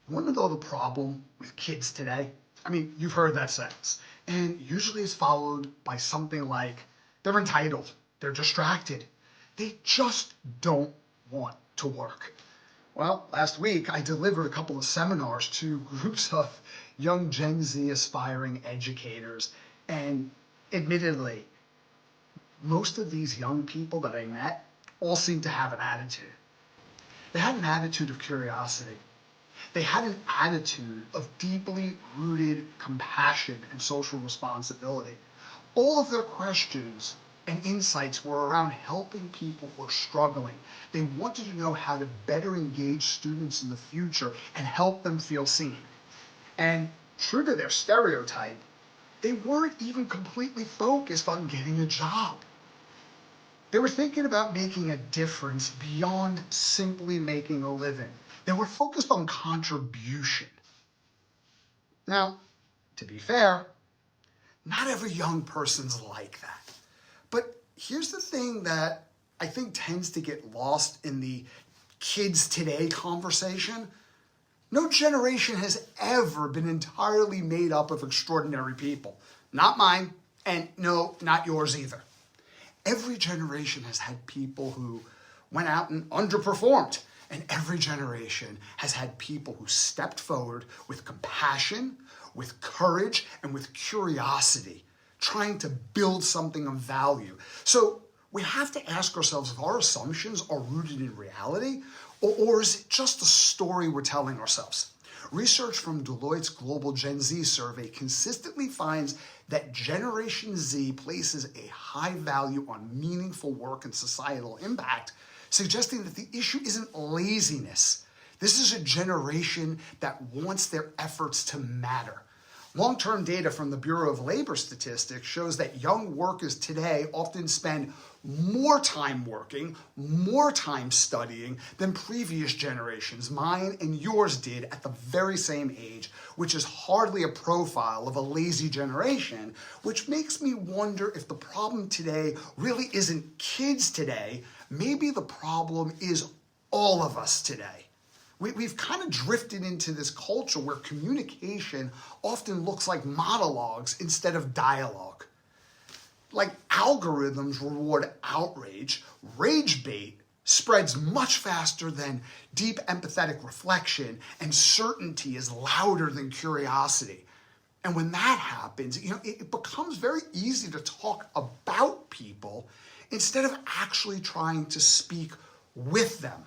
Want to know the problem with kids today? I mean, you've heard that sentence. And usually it's followed by something like, they're entitled, they're distracted, they just don't want to work. Well, last week I delivered a couple of seminars to groups of young Gen Z aspiring educators, and admittedly, most of these young people that I met all seemed to have an attitude. They had an attitude of curiosity. They had an attitude of deeply rooted compassion and social responsibility. All of their questions and insights were around helping people who are struggling. They wanted to know how to better engage students in the future and help them feel seen. And true to their stereotype, they weren't even completely focused on getting a job. They were thinking about making a difference beyond simply making a living. They were focused on contribution. Now, to be fair, not every young person's like that. But here's the thing that I think tends to get lost in the kids today conversation. No generation has ever been entirely made up of extraordinary people. Not mine, and no, not yours either. Every generation has had people who went out and underperformed. And every generation has had people who stepped forward with compassion, with courage, and with curiosity, trying to build something of value. So we have to ask ourselves if our assumptions are rooted in reality, or is it just a story we're telling ourselves? Research from Deloitte's Global Gen Z survey consistently finds that Generation Z places a high value on meaningful work and societal impact, suggesting that the issue isn't laziness. This is a generation that wants their efforts to matter. Long-term data from the Bureau of Labor Statistics shows that young workers today often spend more time working, more time studying than previous generations, mine and yours did at the very same age, which is hardly a profile of a lazy generation, which makes me wonder if the problem today really isn't kids today. Maybe the problem is all of us today. We've kind of drifted into this culture where communication often looks like monologues instead of dialogue. Like algorithms reward outrage, rage bait spreads much faster than deep empathetic reflection, and certainty is louder than curiosity. And when that happens, it becomes very easy to talk about people instead of actually trying to speak with them.